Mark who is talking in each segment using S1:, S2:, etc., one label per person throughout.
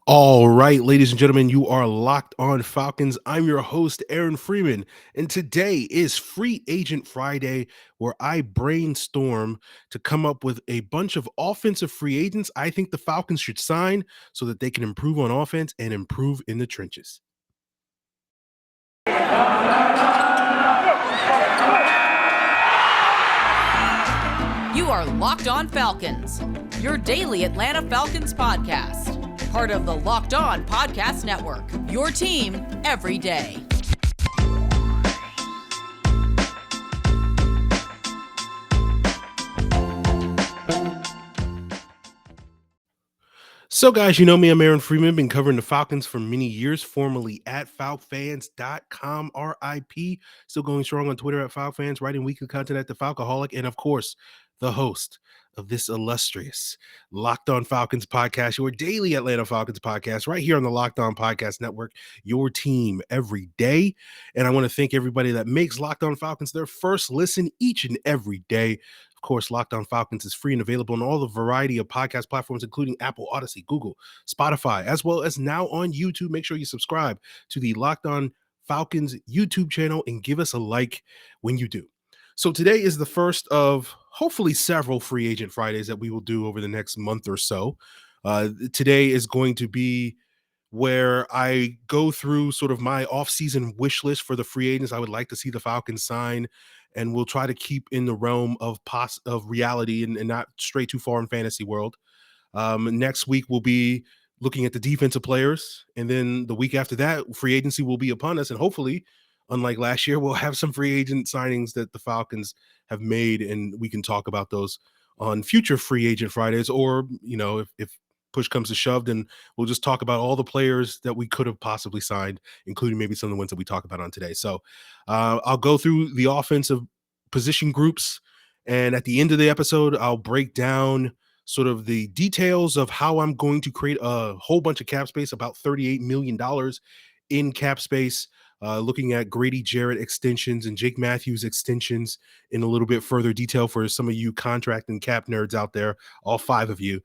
S1: All right, ladies and gentlemen, you are locked on Falcons. I'm your host, Aaron Freeman, and today is Free Agent Friday, where I brainstorm to come up with a bunch of offensive free agents I think the Falcons should sign so that they can improve on offense and improve in the trenches.
S2: You are Locked On Falcons, your daily Atlanta Falcons podcast. Part of the Locked On Podcast Network, your team every day.
S1: So, guys, you know me, I'm Aaron Freeman, been covering the Falcons for many years, formerly at FalcFans.com, RIP. Still going strong on Twitter at FalcFans, writing weekly content at The Falcoholic, and of course, the host of this illustrious Locked On Falcons podcast, your daily Atlanta Falcons podcast, right here on the Locked On Podcast Network, your team every day. And I want to thank everybody that makes Locked On Falcons their first listen each and every day. Of course, Locked On Falcons is free and available on all the variety of podcast platforms, including Apple, Odyssey, Google, Spotify, as well as now on YouTube. Make sure you subscribe to the Locked On Falcons YouTube channel and give us a like when you do. So today is the first of hopefully several free agent Fridays that we will do over the next month or so. Today is going to be where I go through sort of my offseason wish list for the free agents I would like to see the Falcons sign, and we'll try to keep in the realm of reality and not stray too far in fantasy world. Next week we'll be looking at the defensive players, and then the week after that, free agency will be upon us, and hopefully, unlike last year, we'll have some free agent signings that the Falcons have made, and we can talk about those on future free agent Fridays, or if push comes to shove, then we'll just talk about all the players that we could have possibly signed, including maybe some of the ones that we talk about on today. So I'll go through the offensive position groups, and at the end of the episode, I'll break down sort of the details of how I'm going to create a whole bunch of cap space, about $38 million in cap space, looking at Grady Jared extensions and Jake Matthews extensions in a little bit further detail for some of you contract and cap nerds out there, all five of you.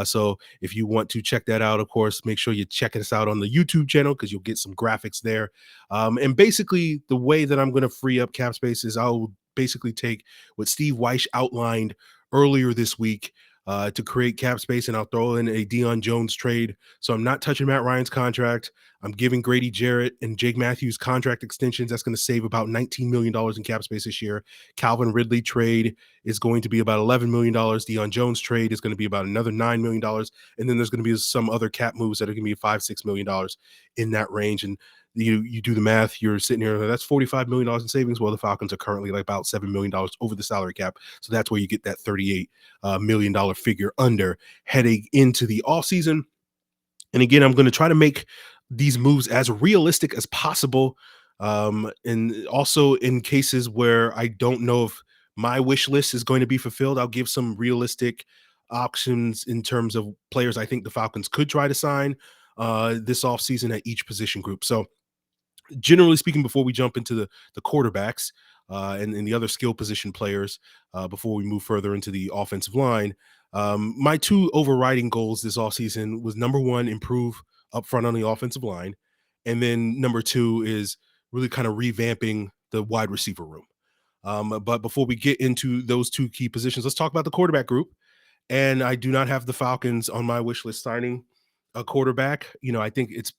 S1: So if you want to check that out, of course, make sure you check us out on the YouTube channel because you'll get some graphics there. And basically, the way that I'm going to free up cap space is I'll basically take what Steve Weish outlined earlier this week to create cap space, and I'll throw in a Deion Jones trade. So I'm not touching Matt Ryan's contract. I'm giving Grady Jarrett and Jake Matthews contract extensions. That's going to save about $19 million in cap space this year. Calvin Ridley trade is going to be about $11 million. Deion Jones trade is going to be about another $9 million. And then there's going to be some other cap moves that are going to be $5-6 million in that range. And you do the math, you're sitting here, that's $45 million in savings. Well, the Falcons are currently like about $7 million over the salary cap. So that's where you get that $38 million figure under heading into the offseason. And again, I'm going to try to make these moves as realistic as possible. And also in cases where I don't know if my wish list is going to be fulfilled, I'll give some realistic options in terms of players I think the Falcons could try to sign this offseason at each position group. So generally speaking, before we jump into the quarterbacks and the other skill position players, before we move further into the offensive line, my two overriding goals this offseason was number one, improve up front on the offensive line. And then number two is really kind of revamping the wide receiver room. But before we get into those two key positions, let's talk about the quarterback group. And I do not have the Falcons on my wish list signing a quarterback. I think it's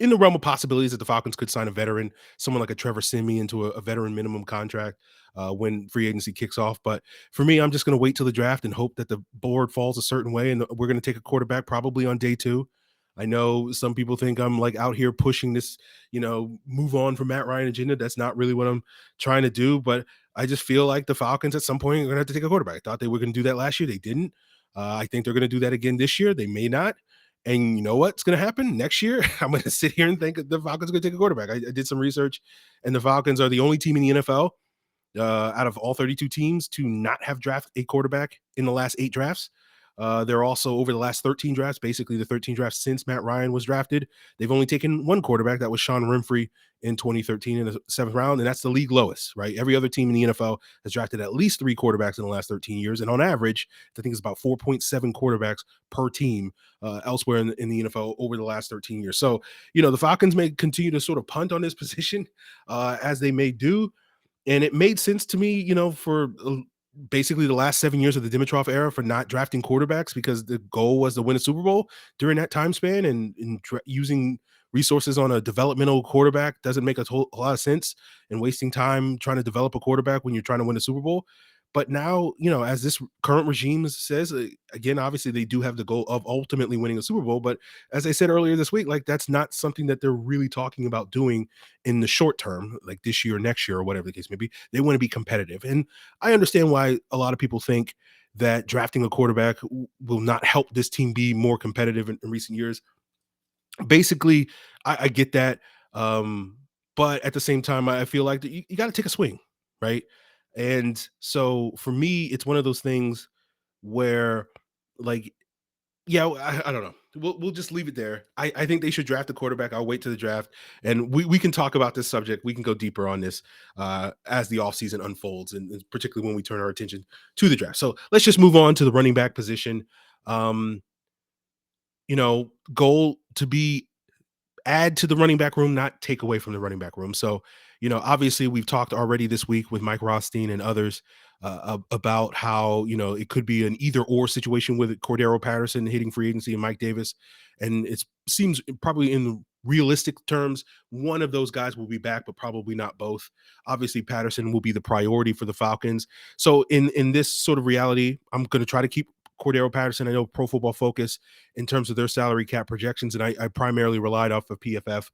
S1: in the realm of possibilities that the Falcons could sign a veteran, someone like a Trevor Siemian to a veteran minimum contract when free agency kicks off. But for me, I'm just going to wait till the draft and hope that the board falls a certain way, and we're going to take a quarterback probably on day two. I know some people think I'm like out here pushing this, move on from Matt Ryan agenda. That's not really what I'm trying to do, but I just feel like the Falcons at some point are going to have to take a quarterback. I thought they were going to do that last year. They didn't. I think they're going to do that again this year. They may not. And you know what's going to happen next year? I'm going to sit here and think the Falcons are going to take a quarterback. I did some research, and the Falcons are the only team in the NFL out of all 32 teams to not have drafted a quarterback in the last 8 drafts. They're also over the last 13 drafts, basically the 13 drafts since Matt Ryan was drafted, they've only taken one quarterback. That was Sean Renfrey in 2013 in the 7th round, and that's the league lowest, right? Every other team in the NFL has drafted at least 3 quarterbacks in the last 13 years, and on average, I think it's about 4.7 quarterbacks per team elsewhere in the NFL over the last 13 years. So, the Falcons may continue to sort of punt on this position as they may do, and it made sense to me, for basically the last 7 years of the Dimitrov era for not drafting quarterbacks, because the goal was to win a Super Bowl during that time span, and using resources on a developmental quarterback doesn't make a lot of sense, and wasting time trying to develop a quarterback when you're trying to win a Super Bowl. But now, as this current regime says, again, obviously they do have the goal of ultimately winning a Super Bowl. But as I said earlier this week, like, that's not something that they're really talking about doing in the short term, like this year, next year, or whatever the case may be. They want to be competitive. And I understand why a lot of people think that drafting a quarterback will not help this team be more competitive in recent years. Basically, I get that. But at the same time, I feel like that you got to take a swing, right? And so for me, it's one of those things where, like, yeah, I don't know. We'll just leave it there. I think they should draft a quarterback. I'll wait to the draft, and we can talk about this subject. We can go deeper on this as the offseason unfolds, and particularly when we turn our attention to the draft. So let's just move on to the running back position. Um, Goal to be add to the running back room, not take away from the running back room. So, obviously we've talked already this week with Mike Rothstein and others about how, it could be an either or situation with Cordarrelle Patterson hitting free agency and Mike Davis. And it seems probably in realistic terms, one of those guys will be back, but probably not both. Obviously Patterson will be the priority for the Falcons. So in this sort of reality, I'm going to try to keep Cordarrelle Patterson. I know Pro Football Focus, in terms of their salary cap projections, and I primarily relied off of PFF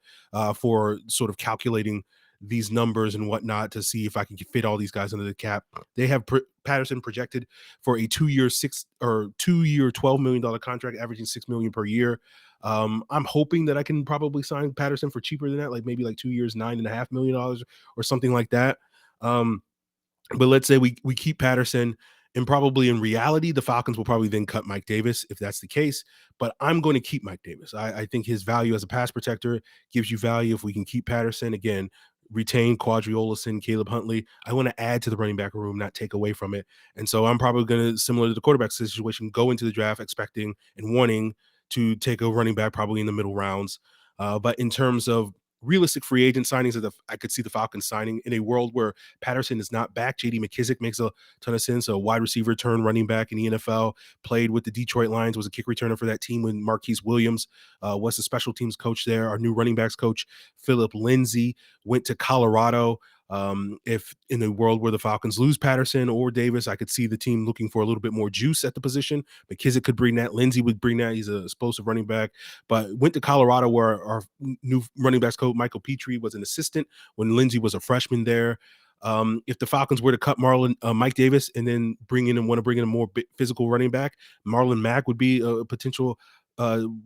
S1: for sort of calculating these numbers and whatnot to see if I can fit all these guys under the cap. They have Patterson projected for a 2-year $12 million contract, averaging $6 million per year. I'm hoping that I can probably sign Patterson for cheaper than that, like maybe like 2 years, $9.5 million or something like that. But let's say we keep Patterson, and probably in reality, the Falcons will probably then cut Mike Davis if that's the case. But I'm going to keep Mike Davis. I think his value as a pass protector gives you value. If we can keep Patterson, again, retain Quadri Olison, Caleb Huntley, I want to add to the running back room, not take away from it. And so I'm probably going to, similar to the quarterback situation, go into the draft expecting and wanting to take a running back probably in the middle rounds. But in terms of realistic free agent signings that I could see the Falcons signing in a world where Patterson is not back, JD McKissick makes a ton of sense. A wide receiver turn running back in the NFL, played with the Detroit Lions, was a kick returner for that team when Marquise Williams was the special teams coach there. Our new running backs coach, Philip Lindsay, went to Colorado. If in the world where the Falcons lose Patterson or Davis, I could see the team looking for a little bit more juice at the position. McKissick could bring that. Lindsay would bring that. He's an explosive running back, but went to Colorado where our new running backs coach, Michael Petrie, was an assistant when Lindsay was a freshman there. If the Falcons were to cut Mike Davis and then want to bring in a more physical running back, Marlon Mack would be a potential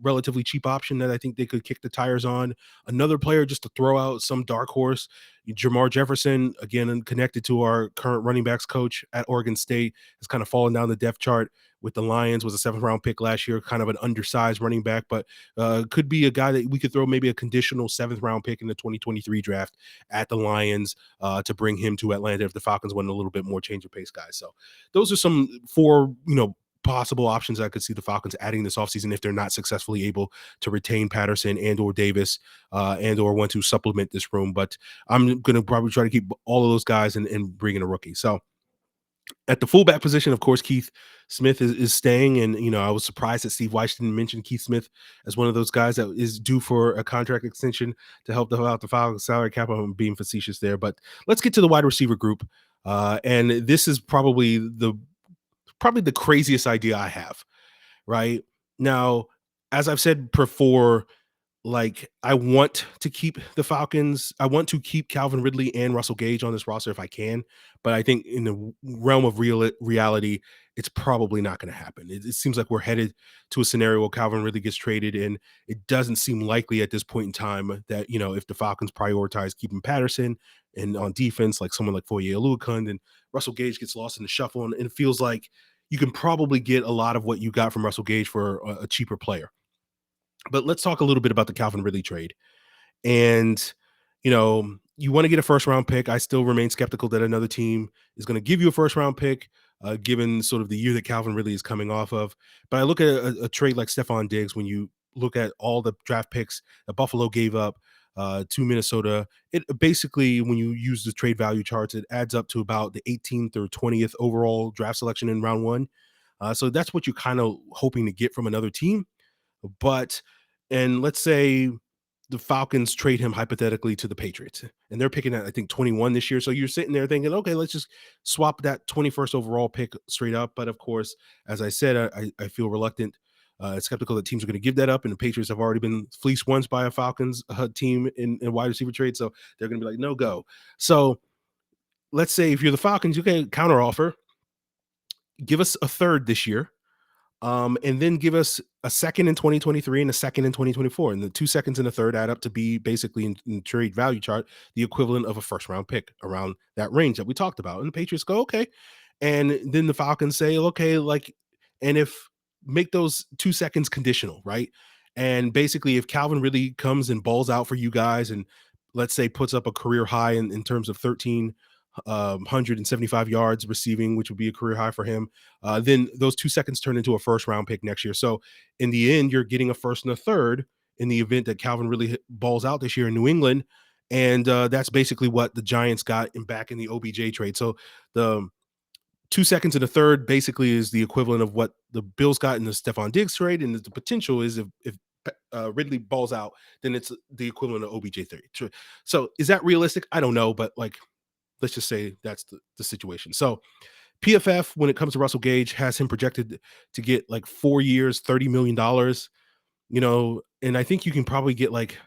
S1: relatively cheap option that I think they could kick the tires on. Another player just to throw out, some dark horse, Jamar Jefferson, again, connected to our current running backs coach at Oregon State, has kind of fallen down the depth chart with the Lions, was a 7th round pick last year, kind of an undersized running back, but could be a guy that we could throw maybe a conditional 7th round pick in the 2023 draft at the Lions to bring him to Atlanta if the Falcons want a little bit more change of pace guys. So those are some 4, possible options I could see the Falcons adding this offseason if they're not successfully able to retain Patterson and or Davis and or want to supplement this room. But I'm going to probably try to keep all of those guys and bring in a rookie. So at the fullback position, of course, Keith Smith is staying. And, I was surprised that Steve Weiss didn't mention Keith Smith as one of those guys that is due for a contract extension to help out the Falcons salary cap. I'm being facetious there. But let's get to the wide receiver group. And this is probably the craziest idea I have right now. As I've said before, like, I want to keep the Falcons. I want to keep Calvin Ridley and Russell Gage on this roster if I can. But I think in the realm of reality, it's probably not going to happen. It seems like we're headed to a scenario where Calvin Ridley gets traded, and it doesn't seem likely at this point in time that, if the Falcons prioritize keeping Patterson and on defense, like someone like Foye Oluokun, and Russell Gage gets lost in the shuffle. And it feels like, you can probably get a lot of what you got from Russell Gage for a cheaper player. But let's talk a little bit about the Calvin Ridley trade. And, you want to get a first round pick. I still remain skeptical that another team is going to give you a first round pick, given sort of the year that Calvin Ridley is coming off of. But I look at a trade like Stephon Diggs, when you look at all the draft picks that Buffalo gave up to Minnesota, it basically, when you use the trade value charts, it adds up to about the 18th or 20th overall draft selection in round one. So that's what you're kind of hoping to get from another team. But, and let's say the Falcons trade him hypothetically to the Patriots, and they're picking at, I think, 21 this year. So you're sitting there thinking, okay, let's just swap that 21st overall pick straight up. But of course, as I said, I feel reluctant, skeptical that teams are going to give that up. And the Patriots have already been fleeced once by a Falcons team in wide receiver trade. So they're going to be like, no go. So let's say if you're the Falcons, you can counter offer, give us a third this year. And then give us a second in 2023 and a second in 2024. And the 2 seconds and a third add up to be basically in trade value chart, the equivalent of a first round pick around that range that we talked about. And the Patriots go, okay. And then the Falcons say, okay, like, and if make those 2 seconds conditional, right? And basically, if Calvin really comes and balls out for you guys and let's say puts up a career high in terms of 1,375 yards receiving, which would be a career high for him, then those 2 seconds turn into a first round pick next year. So in the end, you're getting a first and a third in the event that Calvin really balls out this year in New England. And that's basically what the Giants got back in the OBJ trade. So the 2 seconds and a third basically is the equivalent of what the Bills got in the Stephon Diggs trade. And the potential is if Ridley balls out, then it's the equivalent of OBJ 30. So is that realistic? I don't know, but like, let's just say that's the situation. So PFF, when it comes to Russell Gage, has him projected to get like 4 years, $30 million, and I think you can probably get like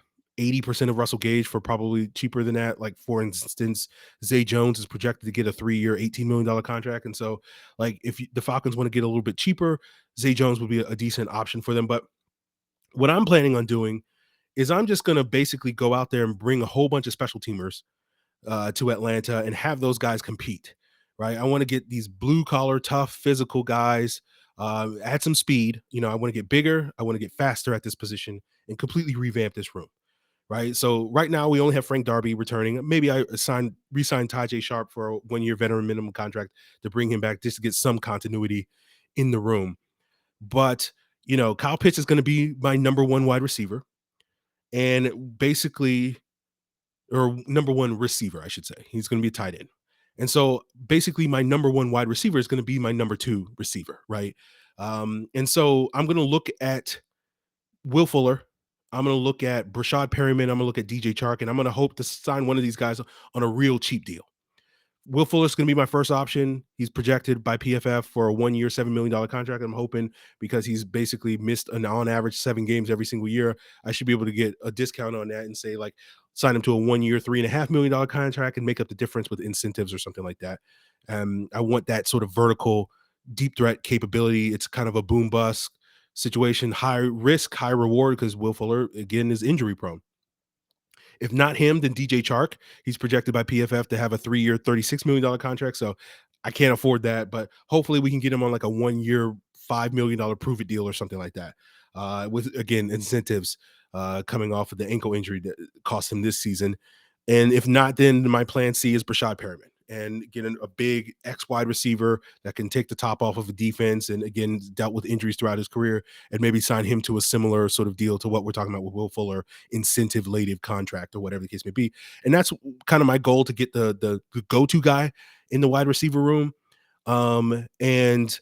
S1: 80% of Russell Gage for probably cheaper than that. Like, for instance, Zay Jones is projected to get a 3-year, $18 million contract. And so, like, if the Falcons want to get a little bit cheaper, Zay Jones would be a decent option for them. But what I'm planning on doing is I'm just going to basically go out there and bring a whole bunch of special teamers to Atlanta and have those guys compete, right? I want to get these blue collar, tough, physical guys, add some speed. I want to get bigger. I want to get faster at this position and completely revamp this room, right? So right now we only have Frank Darby returning. Maybe I re-sign Tajay Sharp for a 1-year veteran minimum contract to bring him back just to get some continuity in the room. But, Kyle Pitts is going to be my number one wide receiver. And basically, or number one receiver, I should say. He's going to be a tight end. And so basically my number one wide receiver is going to be my number two receiver, right? And so I'm going to look at Will Fuller. I'm going to look at Brashad Perryman. I'm going to look at DJ Chark, and I'm going to hope to sign one of these guys on a real cheap deal. Will Fuller's going to be my first option. He's projected by PFF for a 1-year, $7 million contract. I'm hoping because he's basically missed on average 7 games every single year, I should be able to get a discount on that and say, like, sign him to a 1-year, $3.5 million contract and make up the difference with incentives or something like that. I want that sort of vertical deep threat capability. It's kind of a boom bust situation, high risk, high reward, because Will Fuller, again, is injury prone. If not him, then DJ Chark. He's projected by PFF to have a 3-year, $36 million contract. So I can't afford that, but hopefully we can get him on like a 1-year, $5 million prove it deal or something like that. With, again, incentives coming off of the ankle injury that cost him this season. And if not, then my plan C is Brashad Perryman and get a big X wide receiver that can take the top off of a defense and, again, dealt with injuries throughout his career, and maybe sign him to a similar sort of deal to what we're talking about with Will Fuller, incentive-lated contract or whatever the case may be. And that's kind of my goal, to get the go-to guy in the wide receiver room. And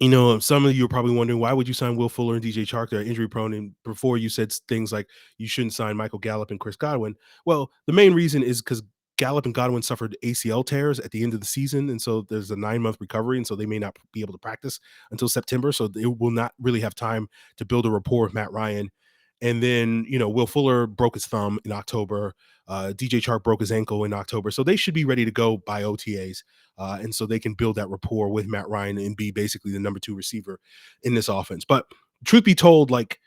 S1: some of you are probably wondering, why would you sign Will Fuller and DJ Chark? They're injury prone. And before you said things like you shouldn't sign Michael Gallup and Chris Godwin. Well, the main reason is because Gallup and Godwin suffered ACL tears at the end of the season. And so there's a 9-month recovery. And so they may not be able to practice until September. So they will not really have time to build a rapport with Matt Ryan. And then, Will Fuller broke his thumb in October. DJ Chark broke his ankle in October. So they should be ready to go by OTAs. And so they can build that rapport with Matt Ryan and be basically the number 2 receiver in this offense. But truth be told, like,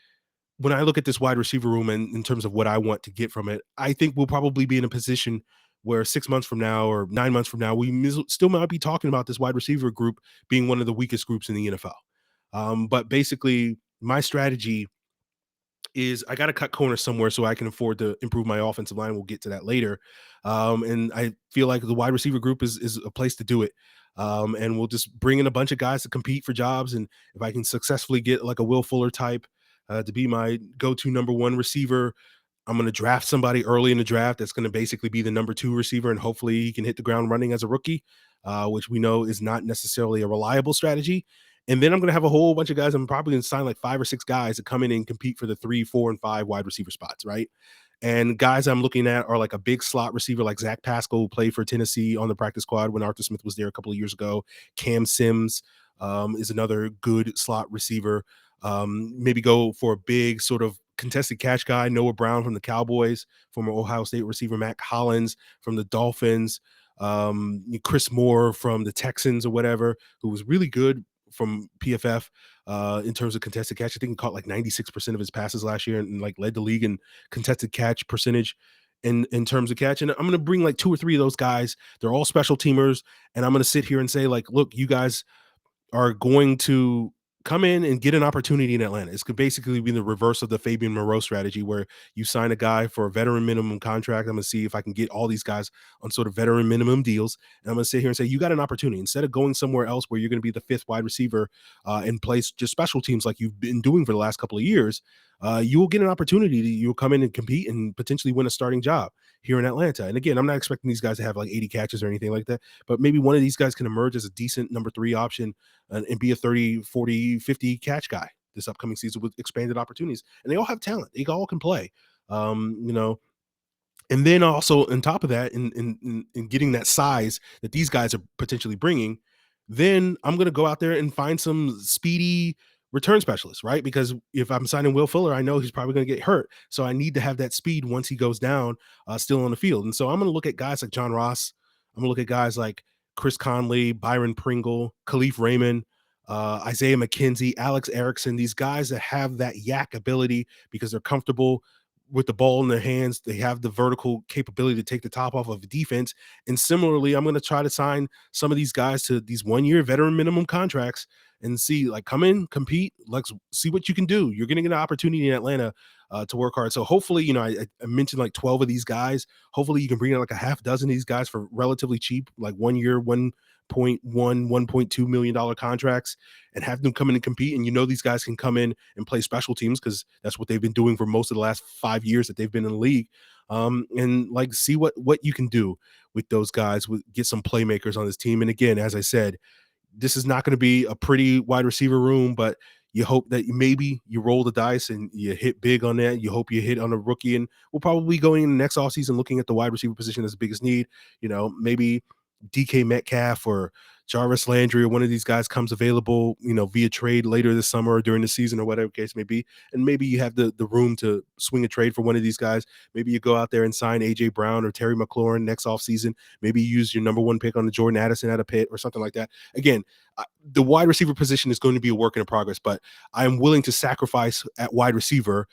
S1: when I look at this wide receiver room and in terms of what I want to get from it, I think we'll probably be in a position where 6 months from now or 9 months from now, we still might be talking about this wide receiver group being one of the weakest groups in the NFL. But basically, my strategy is I got to cut corners somewhere so I can afford to improve my offensive line. We'll get to that later. And I feel like the wide receiver group is a place to do it. And we'll just bring in a bunch of guys to compete for jobs. And if I can successfully get like a Will Fuller type to be my go-to number one receiver, I'm going to draft somebody early in the draft that's going to basically be the number two receiver, and hopefully he can hit the ground running as a rookie, which we know is not necessarily a reliable strategy. And then I'm going to have a whole bunch of guys. I'm probably going to sign like 5 or 6 guys to come in and compete for the 3, 4, and 5 wide receiver spots, right? And guys I'm looking at are like a big slot receiver like Zach Pascal, who played for Tennessee on the practice squad when Arthur Smith was there a couple of years ago. Cam Sims is another good slot receiver. Maybe go for a big sort of contested catch guy, Noah Brown from the Cowboys, former Ohio State receiver Matt Collins from the Dolphins, Chris Moore from the Texans or whatever, who was really good from PFF in terms of contested catch. I think he caught like 96% of his passes last year and like led the league in contested catch percentage in terms of catch. And I'm going to bring like 2 or 3 of those guys. They're all special teamers. And I'm going to sit here and say like, look, you guys are going to come in and get an opportunity in Atlanta. It's could basically be the reverse of the Fabian Moreau strategy, where you sign a guy for a veteran minimum contract. I'm going to see if I can get all these guys on sort of veteran minimum deals. And I'm going to sit here and say, you got an opportunity. Instead of going somewhere else where you're going to be the 5th wide receiver and place just special teams like you've been doing for the last couple of years, you will get an opportunity. You'll come in and compete and potentially win a starting job here in Atlanta. And again, I'm not expecting these guys to have like 80 catches or anything like that, but maybe one of these guys can emerge as a decent number 3 option and be a 30, 40, 50 catch guy this upcoming season with expanded opportunities. And they all have talent. They all can play. You know, and then also on top of that, in getting that size that these guys are potentially bringing, then I'm going to go out there and find some speedy return specialists, right? Because if I'm signing Will Fuller, I know he's probably going to get hurt. So I need to have that speed once he goes down still on the field. And so I'm going to look at guys like John Ross. I'm going to look at guys like Chris Conley, Byron Pringle, Khalif Raymond, Isaiah McKenzie, Alex Erickson, these guys that have that yak ability because they're comfortable with the ball in their hands. They have the vertical capability to take the top off of the defense. And similarly, I'm going to try to sign some of these guys to these 1-year veteran minimum contracts and see, like, come in, compete, let's see what you can do. You're going to get an opportunity in Atlanta to work hard. So hopefully, you know, I mentioned like 12 of these guys. Hopefully you can bring in like a half dozen of these guys for relatively cheap, like 1 year, 1.2 million dollar contracts, and have them come in and compete. And you know, these guys can come in and play special teams because that's what they've been doing for most of the last 5 years that they've been in the league. And like see what you can do with those guys, get some playmakers on this team. And again, as I said, this is not going to be a pretty wide receiver room, but you hope that maybe you roll the dice and you hit big on that. You hope you hit on a rookie, and we'll probably going in the next offseason looking at the wide receiver position as the biggest need. You know, maybe DK Metcalf or Jarvis Landry or one of these guys comes available, you know, via trade later this summer or during the season or whatever case may be. And maybe you have the room to swing a trade for one of these guys. Maybe you go out there and sign AJ Brown or Terry McLaurin next offseason. Maybe you use your number 1 pick on the Jordan Addison out of Pitt or something like that. Again, the wide receiver position is going to be a work in progress, but I'm willing to sacrifice at wide receiver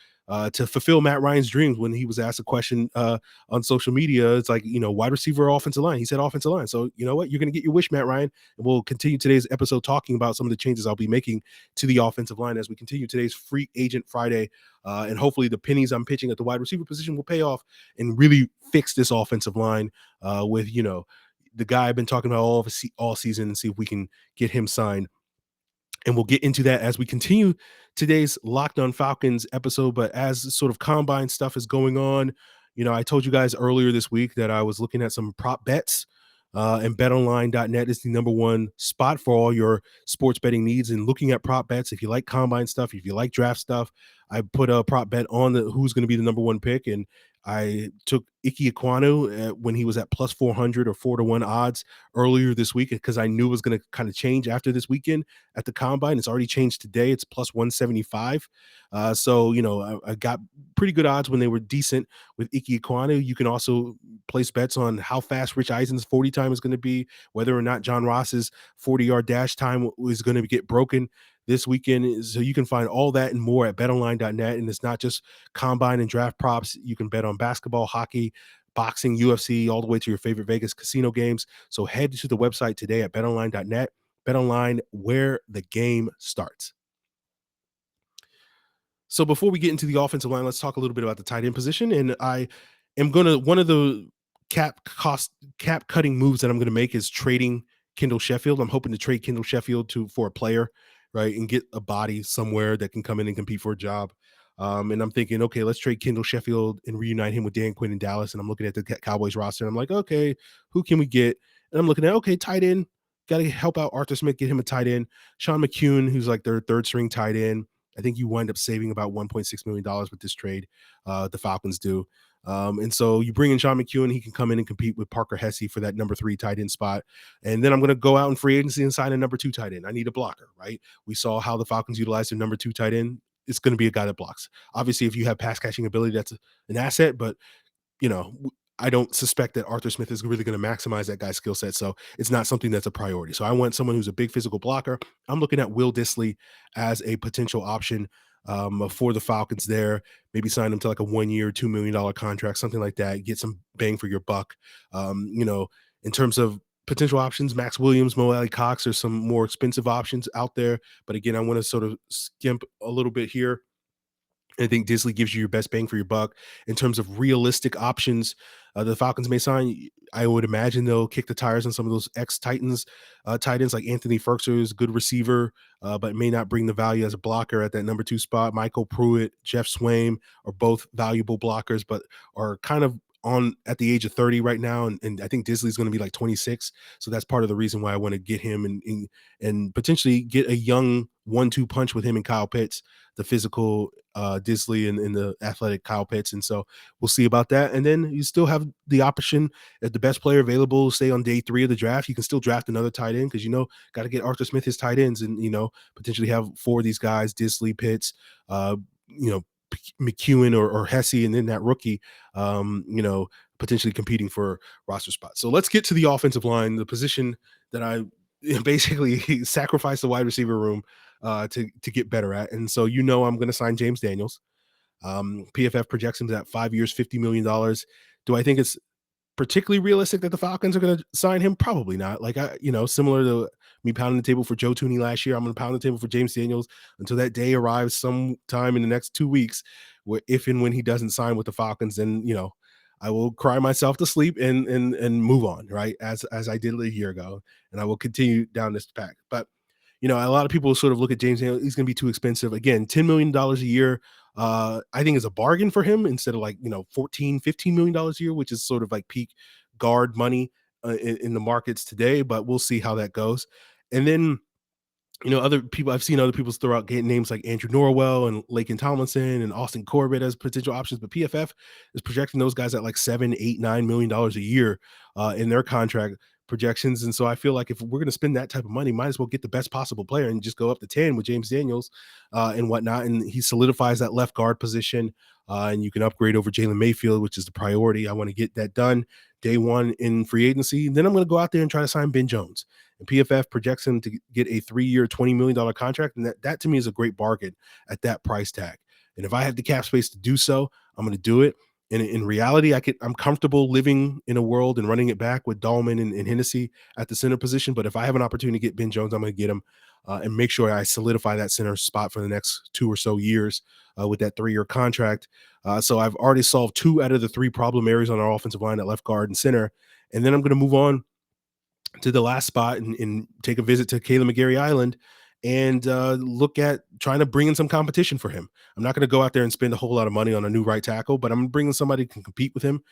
S1: to fulfill Matt Ryan's dreams. When he was asked a question on social media, it's like, you know, wide receiver or offensive line. He said offensive line. So you know what? You're going to get your wish, Matt Ryan. And we'll continue today's episode talking about some of the changes I'll be making to the offensive line as we continue today's Free Agent Friday. And hopefully the pennies I'm pitching at the wide receiver position will pay off and really fix this offensive line with, you know, the guy I've been talking about all season, and see if we can get him signed. And we'll get into that as we continue today's Locked On Falcons episode. But as sort of combine stuff is going on, you know, I told you guys earlier this week that I was looking at some prop bets. And betonline.net is the number 1 spot for all your sports betting needs. And looking at prop bets, if you like combine stuff, if you like draft stuff, I put a prop bet on who's going to be the number 1 pick. And I took Ike Ekwonu when he was at plus 400 or 4-1 odds earlier this week, because I knew it was going to kind of change after this weekend at the combine. It's already changed today. It's plus 175. So, you know, I got pretty good odds when they were decent with Ike Ekwonu. You can also place bets on how fast Rich Eisen's 40 time is going to be, whether or not John Ross's 40-yard dash time is going to get broken this weekend. So you can find all that and more at betonline.net. And it's not just combine and draft props. You can bet on basketball, hockey, boxing, UFC, all the way to your favorite Vegas casino games. So head to the website today at betonline.net. BetOnline, where the game starts. So before we get into the offensive line, let's talk a little bit about the tight end position. And I am going to, one of the cap cutting moves that I'm going to make is trading Kendall Sheffield. I'm hoping to trade Kendall Sheffield for a player, right, and get a body somewhere that can come in and compete for a job. And I'm thinking, okay, let's trade Kendall Sheffield and reunite him with Dan Quinn in Dallas. And I'm looking at the Cowboys roster. And I'm like, okay, who can we get? And I'm looking at, okay, tight end. Got to help out Arthur Smith, get him a tight end. Sean McCune, who's like their third string tight end. I think you wind up saving about $1.6 million with this trade. The Falcons do. And so you bring in Sean McCune, he can come in and compete with Parker Hesse for that number 3 tight end spot. And then I'm going to go out in free agency and sign a number 2 tight end. I need a blocker, right? We saw how the Falcons utilized their number 2 tight end. It's going to be a guy that blocks. Obviously, if you have pass catching ability, that's an asset, but I don't suspect that Arthur Smith is really going to maximize that guy's skill set. So it's not something that's a priority. So I want someone who's a big physical blocker. I'm looking at Will Dissly as a potential option for the Falcons there. Maybe sign him to like a 1-year, $2 million contract, something like that. Get some bang for your buck. In terms of potential options, Max Williams, Mo Alley Cox, there's some more expensive options out there. But again, I want to sort of skimp a little bit here. I think Dissly gives you your best bang for your buck. In terms of realistic options, the Falcons may sign. I would imagine they'll kick the tires on some of those ex-Titans tight ends like Anthony Firkser is a good receiver, but may not bring the value as a blocker at that number 2 spot. Michael Pruitt, Jeff Swaim are both valuable blockers, but are kind of on at the age of 30 right now. And I think Dissly's going to be like 26. So that's part of the reason why I want to get him and potentially get a young 1-2 punch with him and Kyle Pitts, the physical Dissly and the athletic Kyle Pitts. And so we'll see about that. And then you still have the option at the best player available, say on day 3 of the draft, you can still draft another tight end because, got to get Arthur Smith his tight ends and, potentially have 4 of these guys, Dissly, Pitts, McEwen or Hesse, and then that rookie, potentially competing for roster spots. So let's get to the offensive line, the position that I basically sacrificed the wide receiver room to get better at. And so, I'm going to sign James Daniels. PFF projects him at 5 years, $50 million. Do I think it's particularly realistic that the Falcons are going to sign him? Probably not. Like, similar to me pounding the table for Joe Thuney last year, I'm going to pound the table for James Daniels until that day arrives sometime in the next 2 weeks, where if and when he doesn't sign with the Falcons, then, I will cry myself to sleep and move on, right? As I did a year ago, and I will continue down this path. But, a lot of people sort of look at James Daniels, he's going to be too expensive. Again, $10 million a year, I think is a bargain for him instead of like, $14, $15 million a year, which is sort of like peak guard money in the markets today, but we'll see how that goes. And then, other people, I've seen other people throw out names like Andrew Norwell and Laken Tomlinson and Austin Corbett as potential options, but PFF is projecting those guys at like $7, $8, $9 million a year in their contract projections. And so I feel like if we're going to spend that type of money, might as well get the best possible player and just go up to 10 with James Daniels and whatnot. And he solidifies that left guard position. And you can upgrade over Jalen Mayfield, which is the priority. I want to get that done day 1 in free agency. And then I'm going to go out there and try to sign Ben Jones. And PFF projects him to get a 3-year, $20 million contract. And that to me is a great bargain at that price tag. And if I have the cap space to do so, I'm going to do it. And in reality, I'm comfortable living in a world and running it back with Dahlman and Hennessy at the center position. But if I have an opportunity to get Ben Jones, I'm going to get him and make sure I solidify that center spot for the next 2 or so years with that 3-year contract. So I've already solved 2 out of the 3 problem areas on our offensive line at left guard and center. And then I'm going to move on to the last spot and take a visit to Caleb McGarry Island and look at trying to bring in some competition for him. I'm not going to go out there and spend a whole lot of money on a new right tackle, but I'm bringing somebody who can compete with him.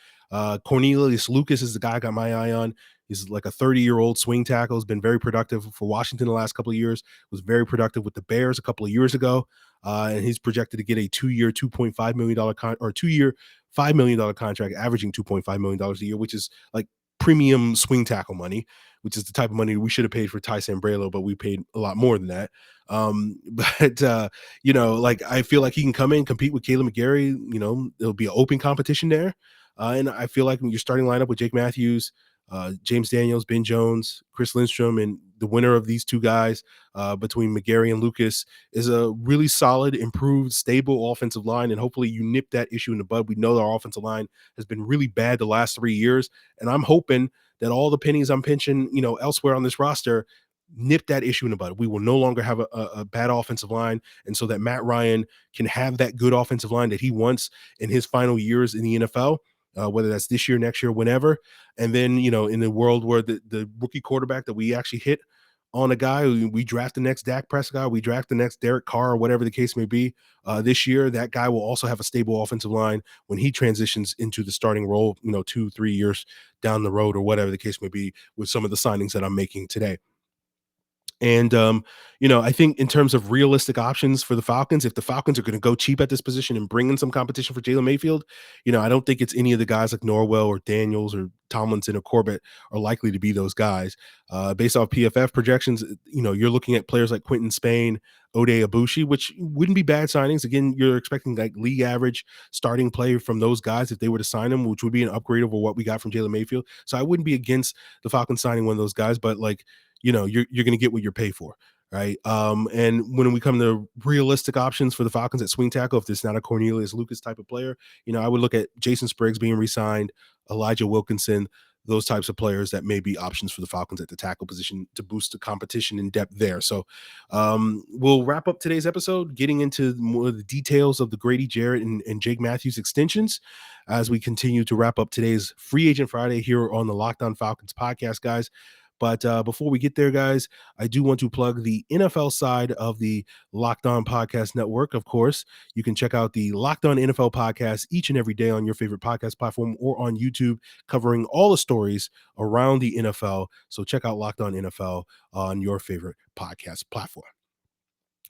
S1: Cornelius Lucas is the guy I got my eye on. He's like a 30-year-old swing tackle. Has been very productive for Washington the last couple of years. Was very productive with the Bears a couple of years ago. And he's projected to get a 2-year, $2.5 million or 2-year, $5 million contract, averaging $2.5 million a year, which is like premium swing tackle money, which is the type of money we should have paid for Ty Sambrailo, but we paid a lot more than that. Like I feel like he can come in, compete with Caleb McGarry. There'll be an open competition there. And I feel like when you're starting lineup with Jake Matthews, James Daniels, Ben Jones, Chris Lindstrom, and the winner of these two guys between McGarry and Lucas is a really solid, improved, stable offensive line, and hopefully you nip that issue in the bud. We know our offensive line has been really bad the last 3 years, and I'm hoping that all the pennies I'm pinching, elsewhere on this roster nip that issue in the bud. We will no longer have a bad offensive line, and so that Matt Ryan can have that good offensive line that he wants in his final years in the NFL, whether that's this year, next year, whenever. And then, in the world where the rookie quarterback that we actually hit on a guy, we draft the next Dak Prescott, we draft the next Derek Carr, or whatever the case may be, this year, that guy will also have a stable offensive line when he transitions into the starting role, 2-3 years down the road, or whatever the case may be, with some of the signings that I'm making today. And, I think in terms of realistic options for the Falcons, if the Falcons are going to go cheap at this position and bring in some competition for Jalen Mayfield, I don't think it's any of the guys like Norwell or Daniels or Tomlinson or Corbett are likely to be those guys. Based off PFF projections, you're looking at players like Quentin Spain, Ode Abushi, which wouldn't be bad signings. Again, you're expecting like league average starting play from those guys if they were to sign them, which would be an upgrade over what we got from Jalen Mayfield. So I wouldn't be against the Falcons signing one of those guys, but you're going to get what you're paid for, right? And when we come to realistic options for the Falcons at swing tackle, if there's not a Cornelius Lucas type of player, I would look at Jason Spriggs being re-signed, Elijah Wilkinson, those types of players that may be options for the Falcons at the tackle position to boost the competition in depth there. So we'll wrap up today's episode, getting into more of the details of the Grady Jared and Jake Matthews extensions as we continue to wrap up today's Free Agent Friday here on the Locked On Falcons podcast, guys. But before we get there, guys, I do want to plug the NFL side of the Locked On Podcast Network. Of course, you can check out the Locked On NFL podcast each and every day on your favorite podcast platform or on YouTube, covering all the stories around the NFL. So check out Locked On NFL on your favorite podcast platform.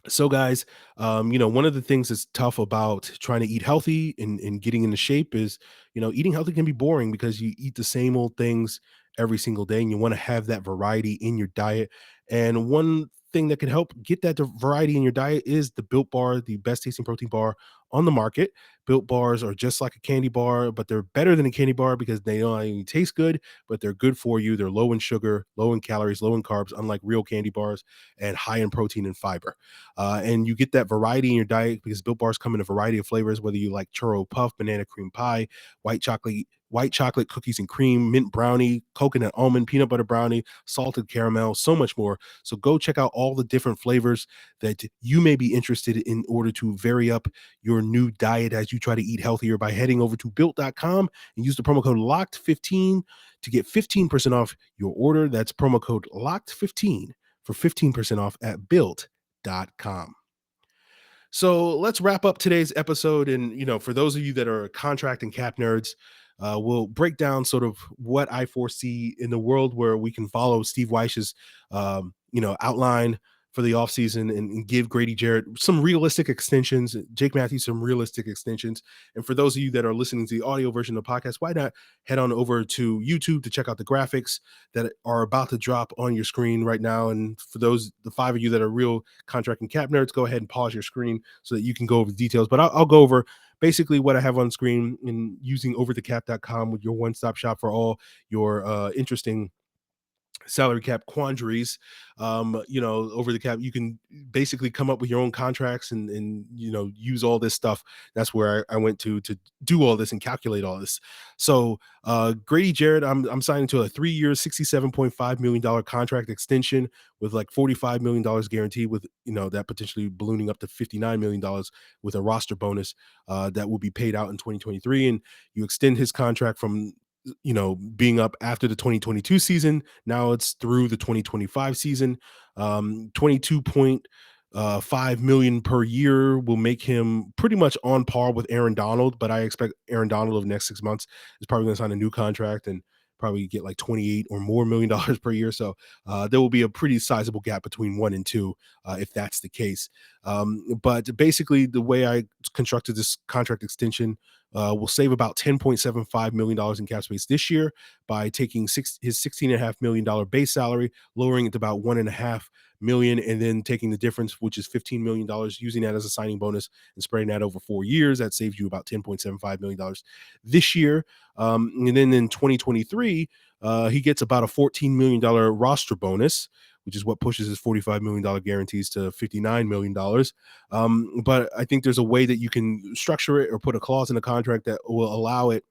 S1: So, guys, one of the things that's tough about trying to eat healthy and getting into shape is, eating healthy can be boring because you eat the same old things every single day, and you want to have that variety in your diet. And one thing that can help get that variety in your diet is the Built Bar, the best tasting protein bar on the market. Built Bars are just like a candy bar, but they're better than a candy bar because they don't only taste good, but they're good for you. They're low in sugar, low in calories, low in carbs, unlike real candy bars, and high in protein and fiber. And you get that variety in your diet because Built Bars come in a variety of flavors, whether you like churro puff, banana cream pie, white chocolate cookies and cream, mint brownie, coconut almond, peanut butter brownie, salted caramel, so much more. So go check out all the different flavors that you may be interested in order to vary up your new diet as you try to eat healthier by heading over to built.com and use the promo code LOCKED15 to get 15% off your order. That's promo code LOCKED15 for 15% off at built.com. So let's wrap up today's episode. And, for those of you that are contract and cap nerds, we'll break down sort of what I foresee in the world where we can follow Steve Weich's, outline for the offseason and give Grady Jared some realistic extensions, Jake Matthews some realistic extensions. And for those of you that are listening to the audio version of the podcast, why not head on over to YouTube to check out the graphics that are about to drop on your screen right now. And for the 5 of you that are real contract and cap nerds, go ahead and pause your screen so that you can go over the details. But I'll go over basically what I have on screen in using overthecap.com with your one-stop shop for all your interesting salary cap quandaries. Over the cap, you can basically come up with your own contracts and use all this stuff. That's where I went to do all this and calculate all this. So Grady Jared, I'm signing to a 3-year $67.5 million contract extension with like $45 million guaranteed, with that potentially ballooning up to $59 million with a roster bonus that will be paid out in 2023. And you extend his contract from being up after the 2022 season. Now it's through the 2025 season. 22.5 million per year will make him pretty much on par with Aaron Donald, but I expect Aaron Donald over the next 6 months is probably going to sign a new contract and probably get like 28 or more million dollars per year. So there will be a pretty sizable gap between 1 and 2 if that's the case. But basically the way I constructed this contract extension will save about $10.75 million in cap space this year by taking his $16.5 million base salary, lowering it to about $1.5 million, and then taking the difference, which is $15 million, using that as a signing bonus and spreading that over 4 years. That saves you about $10.75 million this year. And then in 2023, he gets about a $14 million roster bonus, which is what pushes his $45 million guarantees to $59 million. But I think there's a way that you can structure it or put a clause in the contract that will allow it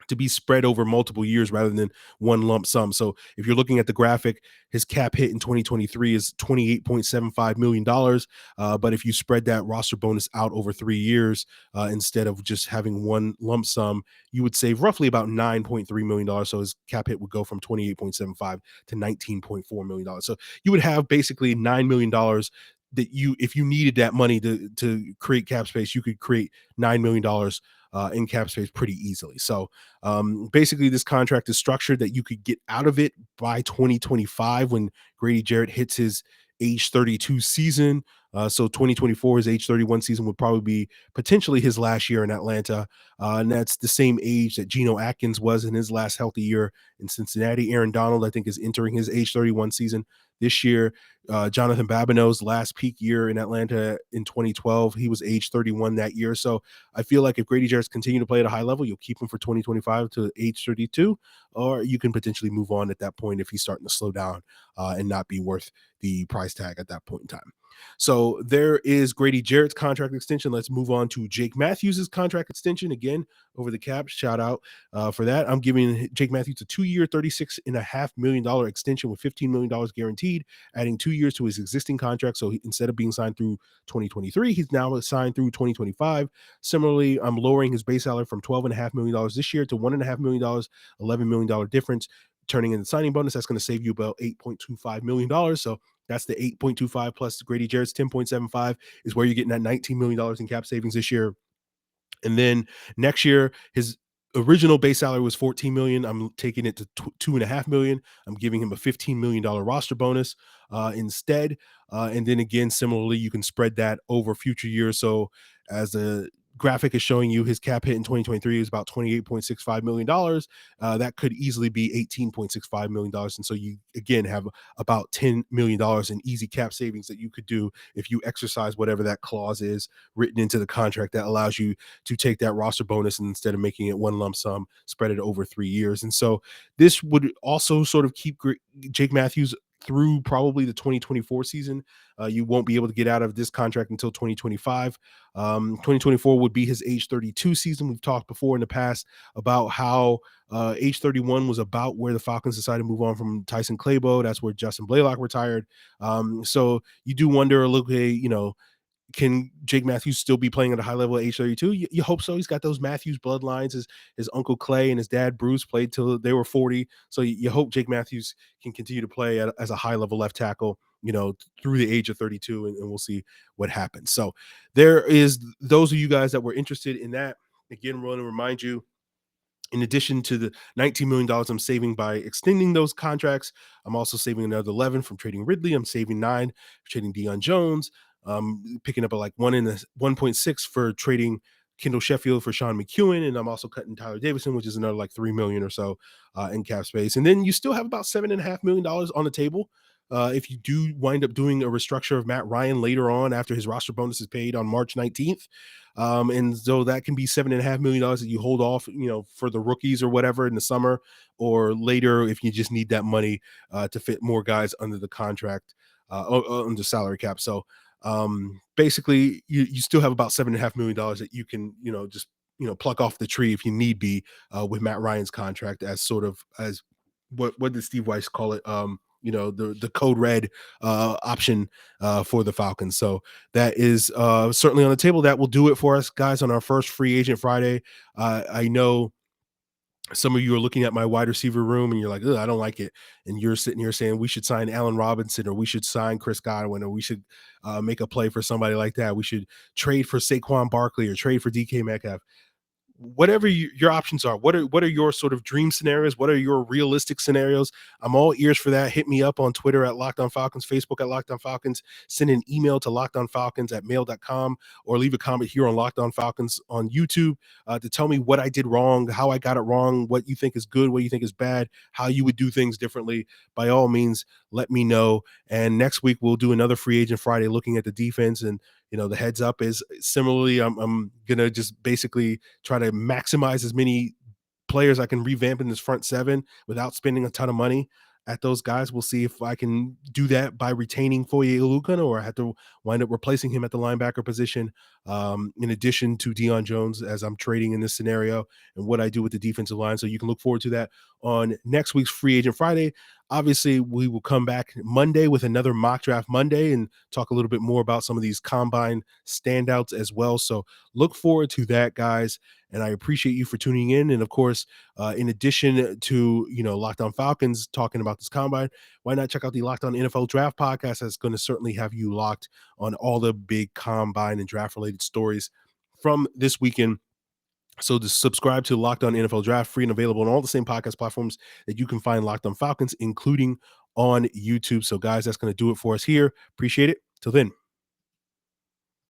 S1: to be spread over multiple years rather than one lump sum. So if you're looking at the graphic, his cap hit in 2023 is $28.75 million. But if you spread that roster bonus out over 3 years, instead of just having one lump sum, you would save roughly about $9.3 million. So his cap hit would go from 28.75 to $19.4 million. So you would have basically $9 million that if you needed that money to create cap space, you could create $9 million in cap space pretty easily. So basically this contract is structured that you could get out of it by 2025 when Grady Jared hits his age 32 season. So 2024, his age 31 season would probably be potentially his last year in Atlanta. And that's the same age that Geno Atkins was in his last healthy year in Cincinnati. Aaron Donald, I think, is entering his age 31 season this year. Jonathan Babineaux's last peak year in Atlanta in 2012, he was age 31 that year. So I feel like if Grady Jarrett's continue to play at a high level, you'll keep him for 2025 to age 32, or you can potentially move on at that point if he's starting to slow down and not be worth the price tag at that point in time. So there is Grady Jarrett's contract extension. Let's move on to Jake Matthews' contract extension. Again, over the cap, shout out for that. I'm giving Jake Matthews a 2-year, $36.5 million extension with $15 million guaranteed, adding 2 years to his existing contract. So instead of being signed through 2023, he's now signed through 2025. Similarly, I'm lowering his base salary from $12.5 million this year to $1.5 million, $11 million difference, turning in the signing bonus. That's going to save you about $8.25 million. So that's the 8.25 plus Grady Jarrett's 10.75 is where you're getting that $19 million in cap savings this year. And then next year, his original base salary was $14 million. I'm taking it to $2.5 million. I'm giving him a $15 million roster bonus instead. And then again, similarly, you can spread that over future years. So as the graphic is showing you, his cap hit in 2023 is about $28.65 million. That could easily be $18.65 million. And so you, again, have about $10 million in easy cap savings that you could do if you exercise whatever that clause is written into the contract that allows you to take that roster bonus and instead of making it one lump sum, spread it over 3 years. And so this would also sort of keep Jake Matthews through probably the 2024 season. You won't be able to get out of this contract until 2025. 2024 would be his age 32 season. We've talked before in the past about how age 31 was about where the Falcons decided to move on from Tyson Clabo. That's where Justin Blaylock retired. So you do wonder, look, hey, can Jake Matthews still be playing at a high level at age 32? You hope so. He's got those Matthews bloodlines. His uncle Clay and his dad Bruce played till they were 40. So you hope Jake Matthews can continue to play as a high level left tackle, through the age of 32, and we'll see what happens. So there is those of you guys that were interested in that. Again, we want to remind you, in addition to the $19 million I'm saving by extending those contracts, I'm also saving another 11 from trading Ridley. I'm saving 9 for trading Deion Jones. Picking up like 1.6 for trading Kendall Sheffield for Sean McEwen, and I'm also cutting Tyler Davidson, which is another like $3 million or so in cap space. And then you still have about $7.5 million on the table. If you do wind up doing a restructure of Matt Ryan later on after his roster bonus is paid on March 19th. And so that can be $7.5 million that you hold off, for the rookies or whatever in the summer, or later if you just need that money to fit more guys under the contract, under salary cap. So basically you still have about $7.5 million that you can, just, pluck off the tree if you need be, with Matt Ryan's contract as sort of as what did Steve Weiss call it? The code red option for the Falcons. So that is certainly on the table. That will do it for us, guys, on our first Free Agent Friday. I know some of you are looking at my wide receiver room and you're like, I don't like it. And you're sitting here saying we should sign Allen Robinson, or we should sign Chris Godwin, or we should make a play for somebody like that. We should trade for Saquon Barkley or trade for DK Metcalf. Whatever your options are, what are your sort of dream scenarios? What are your realistic scenarios? I'm all ears for that. Hit me up on Twitter at Locked On Falcons, Facebook at Locked On Falcons. Send an email to lockedonfalcons@mail.com, or leave a comment here on Locked On Falcons on YouTube to tell me what I did wrong, how I got it wrong, what you think is good, what you think is bad, how you would do things differently. By all means, let me know. And next week we'll do another Free Agent Friday looking at the defense. And the heads up is similarly, I'm gonna just basically try to maximize as many players I can revamp in this front seven without spending a ton of money. at those guys. We'll see if I can do that by retaining Foye Oluokun, or I have to wind up replacing him at the linebacker position, in addition to Deion Jones, as I'm trading in this scenario, and what I do with the defensive line. So you can look forward to that on next week's Free Agent Friday. Obviously, we will come back Monday with another Mock Draft Monday and talk a little bit more about some of these combine standouts as well. So look forward to that, guys. And I appreciate you for tuning in. And of course, in addition to, Locked On Falcons talking about this combine, why not check out the Locked On NFL Draft podcast? That's going to certainly have you locked on all the big combine and draft related stories from this weekend. So to subscribe to Locked On NFL Draft, free and available on all the same podcast platforms that you can find Locked On Falcons, including on YouTube. So guys, that's going to do it for us here. Appreciate it. Till then.